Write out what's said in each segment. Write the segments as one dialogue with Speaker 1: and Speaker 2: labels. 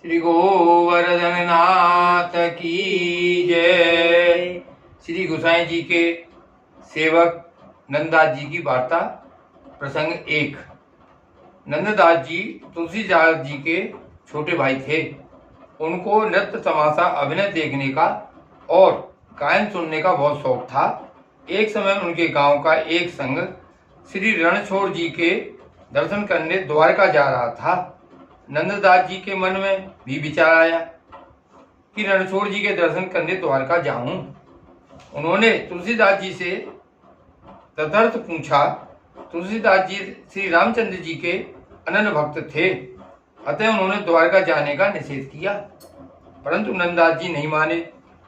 Speaker 1: श्री गोवर्धन नाथ की जय। श्री गोसाई जी के सेवक नंददास जी की वार्ता। प्रसंग 1। नंददास जी तुलसीदास जी के छोटे भाई थे। उनको नृत्य तमाशा अभिनय देखने का और गायन सुनने का बहुत शौक था। एक समय उनके गांव का एक संघ श्री रणछोड़ जी के दर्शन करने द्वारका जा रहा था। नंददास जी के मन में भी विचार आया कि रणछोड़ जी के दर्शन करने द्वारका जाऊं। उन्होंने तुलसीदास जी से तदर्थ पूछा। तुलसीदास जी श्री रामचंद्र जी के अनन्य भक्त थे, अतः उन्होंने द्वारका जाने का निषेध किया, परंतु नंददास जी नहीं माने।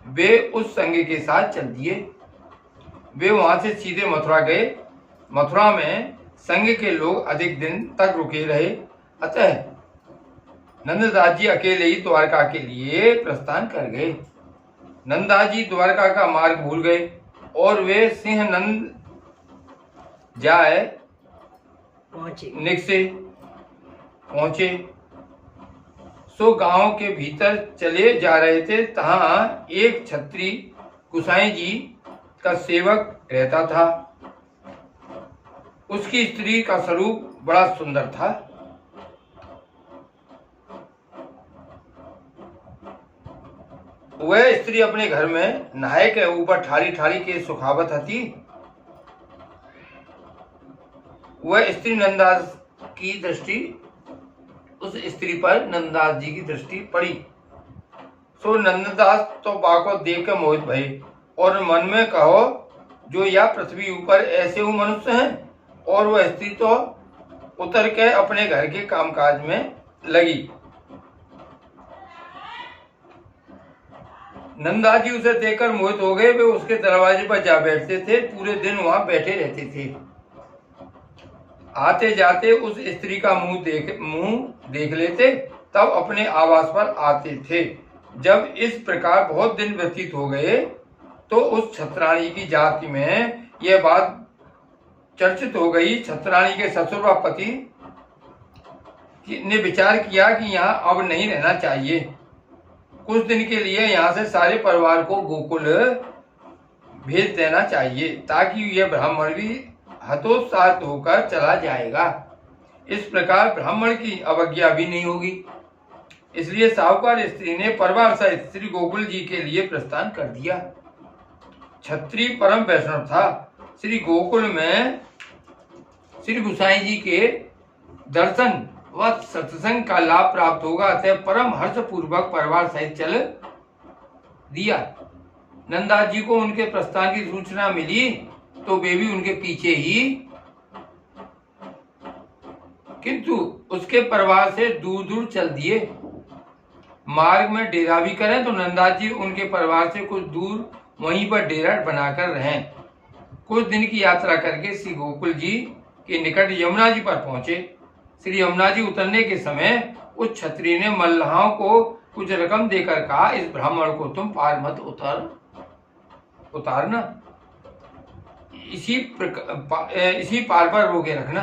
Speaker 1: वे उस संघ के साथ चल दिए। वे वहां से सीधे मथुरा गए। मथुरा में संघ के लोग अधिक दिन तक रुके रहे, अतः नंददास जी अकेले ही द्वारका के लिए प्रस्थान कर गए। नंददास जी द्वारका का मार्ग भूल गए और वे सिंहनंद जाए निकसे पहुंचे। सो गांव के भीतर चले जा रहे थे। तहां एक छत्री गोसाई जी का सेवक रहता था। उसकी स्त्री का स्वरूप बड़ा सुंदर था। वह स्त्री अपने घर में नहाए के ऊपर ठारी ठारी के सुखावत थी। वह स्त्री नंददास की दृष्टि उस स्त्री पर नंददास जी की दृष्टि पड़ी। सो नंददास तो बाको देख कर मोहित भये और मन में कहो, जो या पृथ्वी ऊपर ऐसे वो मनुष्य हैं। और वह स्त्री तो उतर के अपने घर के कामकाज में लगी। नंददास जी उसे देखकर मोहित हो गए। वे उसके दरवाजे पर जा बैठते थे, पूरे दिन वहां बैठे रहते थे। आते जाते उस स्त्री का मुंह देख लेते, तब अपने आवास पर आते थे। जब इस प्रकार बहुत दिन व्यतीत हो गए तो उस छत्राणी की जाति में यह बात चर्चित हो गई। छत्राणी के ससुर व पति ने विचार किया कि यहाँ अब नहीं रहना चाहिए। कुछ दिन के लिए यहाँ से सारे परिवार को गोकुल भेज देना चाहिए, ताकि यह ब्राह्मण भी हतोत्साहित होकर चला जाएगा। इस प्रकार ब्राह्मण की अवज्ञा भी नहीं होगी। इसलिए साहूकार स्त्री ने परिवार सहित श्री गोकुल जी के लिए प्रस्थान कर दिया। छत्री परम वैष्णव था। श्री गोकुल में श्री गोसाई जी के दर्शन व सत्संग का लाभ प्राप्त होगा, अतः परम हर्ष पूर्वक परिवार सहित चल दिया। नंददास जी को उनके प्रस्थान की सूचना मिली तो वे भी उनके पीछे ही, किंतु उसके परिवार से दूर दूर चल दिए। मार्ग में डेरा भी करें तो नंददास जी उनके परिवार से कुछ दूर वहीं पर डेरा बनाकर रहें। कुछ दिन की यात्रा करके श्री गोकुल जी के निकट यमुना जी पर पहुंचे। श्री यमुना जी उतरने के समय उस छत्री ने मल्लाहों को कुछ रकम देकर कहा, इस ब्राह्मण को तुम पार मत उतारना, इसी पार पर रोके रखना,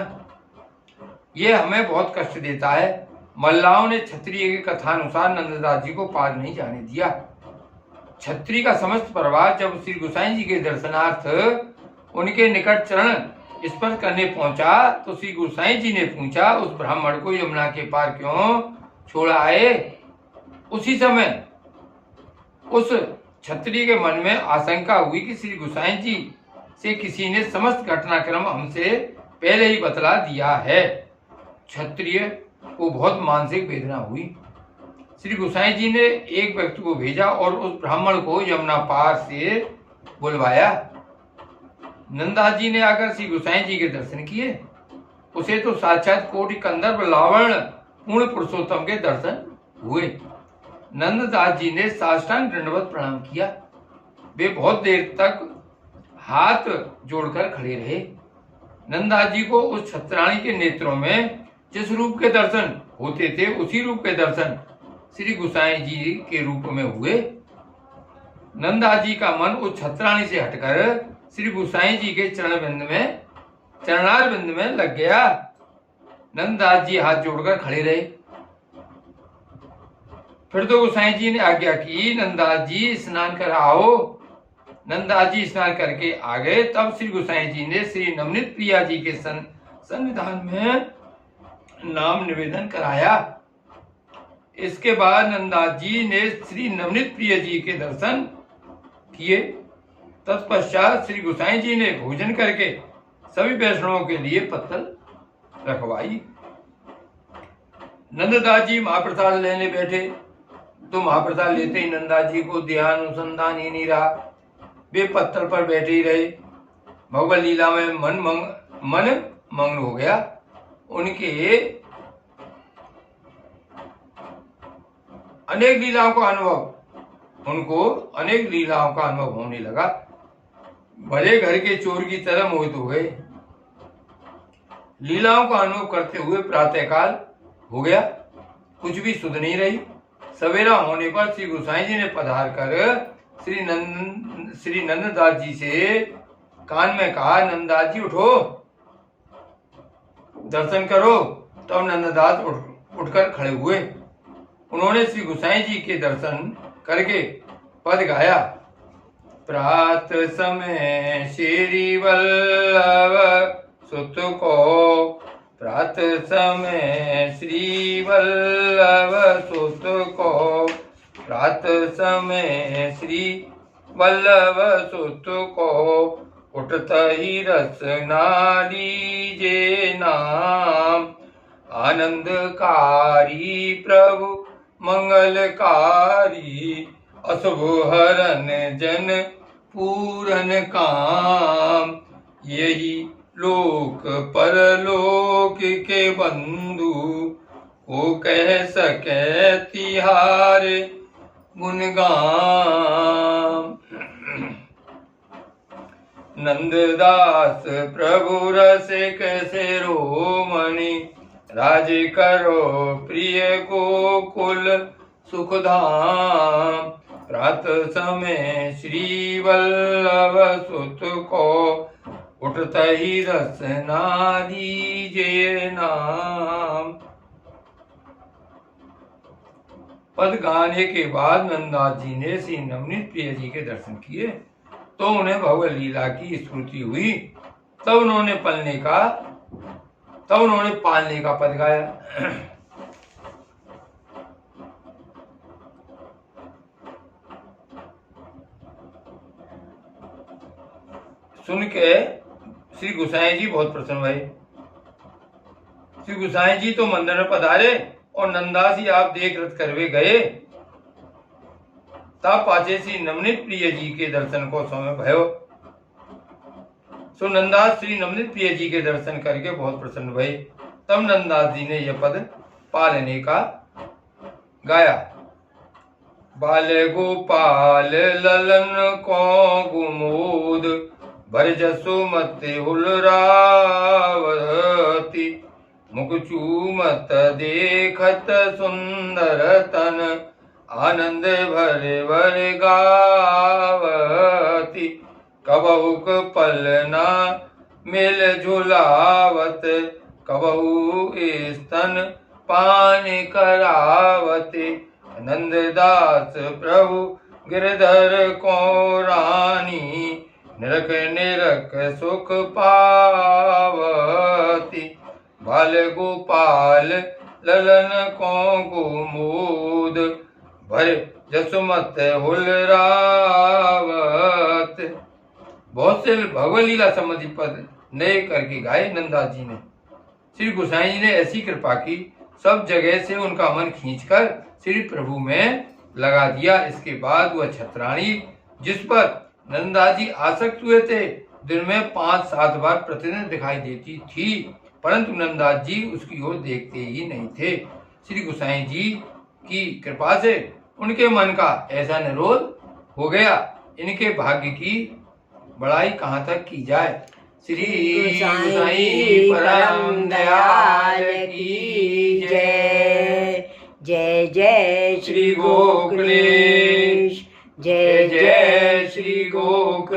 Speaker 1: यह हमें बहुत कष्ट देता है। मल्लाहों ने क्षत्रिय के कथानुसार नंददास जी को पार नहीं जाने दिया। छत्री का समस्त परिवार जब श्री गोसाई जी के दर्शनार्थ उनके निकट चरण स्पर्श करने पहुंचा तो श्री गोसाई जी ने पूछा, उस ब्राह्मण को यमुना के पार क्यों छोड़ा आए? उसी समय उस छत्री के मन में आशंका हुई कि श्री गोसाई जी से किसी ने समस्त घटनाक्रम हमसे पहले ही बतला दिया है। क्षत्रिय को बहुत मानसिक वेदना हुई। श्री गोसाई जी ने एक व्यक्ति को भेजा और उस ब्राह्मण को यमुना पार से बुलवाया। नंददास जी ने आकर श्री गोसाई जी के दर्शन किए। उसे तो साक्षात कोटि कंदर्प लावण पूर्ण पुरुषोत्तम के दर्शन हुए। नंददास जी ने साष्टांग दंडवत प्रणाम किया। वे बहुत देर तक हाथ जोड़कर खड़े रहे। नंददास जी को उस छत्राणी के नेत्रों में जिस रूप के दर्शन होते थे, उसी रूप के दर्शन श्री गोसाई जी के रूप में हुए। नंददास जी का मन उस छत्राणी से हटकर श्री गोसाई जी के चरणार बिंद में लग गया। नंददास जी हाथ जोड़कर खड़े रहे। फिर तो गोसाई जी ने आज्ञा की, नंददास जी स्नान कर आओ। नंददास जी स्नान करके आ गए। तब श्री गोसाई जी ने श्री नवनीत प्रिया जी के सन्निधान में नाम निवेदन कराया। इसके बाद नंददास जी ने श्री नवनीत प्रिय जी के दर्शन किए। तत्पश्चात श्री गोसाई जी ने भोजन करके सभी वैष्णवों के लिए पत्तल रखवाई। नंददास जी महाप्रसाद लेने बैठे तो महाप्रसाद लेते ही नंददास जी को ध्यान अनुसंधान ही नहीं रहा। वे पत्थर पर बैठे ही रहे। भगवत लीला में मन मग्न हो गया। उनके अनेक लीलाओं का अनुभव होने लगा। भले घर के चोर की तरह मोहित हो गए। लीलाओं का अनुभव करते हुए प्रातःकाल हो गया, कुछ भी सुध नहीं रही। सवेरा होने पर श्री गोसाई जी ने पधार कर श्री नंददास जी से कान में कहा, नंददास जी उठो, दर्शन करो। तब नंददास उठकर खड़े हुए। उन्होंने श्री गोसाई जी के दर्शन करके पद गाया। प्रात समय श्री वल्लभ सुत को, प्रात समय श्री वल्लभ सुत को, प्रात समय श्री वल्लभ सुत को, उठत ही रसना लीजे नाम, आनंदकारी प्रभु मंगलकारी, अशुभ हरन जन पूरन काम, यही लोक परलोक के बंधु को कह सके तिहारे गुणगान। नंददास प्रभु रसिक शिरोमणि, राज करो प्रिय गोकुल सुखधाम, प्रात समय श्री वल्लभ सुत को, उठत ही रसना दीजे नाम। पद गाने के बाद नंददास जी ने श्री नवनीत प्रिय जी के दर्शन किए तो उन्हें भगवत लीला की स्मृति हुई। तब उन्होंने पालने का पद गाया। सुन के श्री गोसाई जी बहुत प्रसन्न हुए। श्री गोसाई जी तो मंदिर में पधारे और नंददास जी आप देख रथ करवे गए। तब पाछे श्री नवनीत प्रिय जी के दर्शन को समय भयो। सो नंददास श्री नवनीत प्रिय जी के दर्शन करके बहुत प्रसन्न हुए। तब नंददास जी ने यह पद पालने का गाया। बाल गोपाल ललन को गुमोद, भर जसुमत हुलरावती, मुख चूमत देखत सुंदर तन, आनंद भरे भर गावती, कबहुक पलना मिल झुलावत, कबहू स्तन पान करावते, नंददास प्रभु गिरधर को रानी, निरख निरख सुख पावती, बाल गोपाल ललन को गुमूद, भर जसुमत हुलरावत। बहुत से भगवत लीला संबंधी पद नए करके गाए नंददास जी ने। श्री गोसाई जी ने ऐसी कृपा की, सब जगह से उनका मन खींचकर श्री प्रभु में लगा दिया। इसके बाद वह छत्राणी जिस पर नंददास जी आसक्त हुए थे, दिन में 5-7 बार प्रतिदिन दिखाई देती थी, परंतु नंददास जी उसकी ओर देखते ही नहीं थे। श्री गोसाई जी की कृपा से उनके मन का ऐसा निरोध हो गया। इनके भाग्य की बड़ाई कहाँ तक की जाए। श्री गोसाई परम दयाल की जय।
Speaker 2: जय जय श्री गोकुलेश, जय जय श्री गोकुल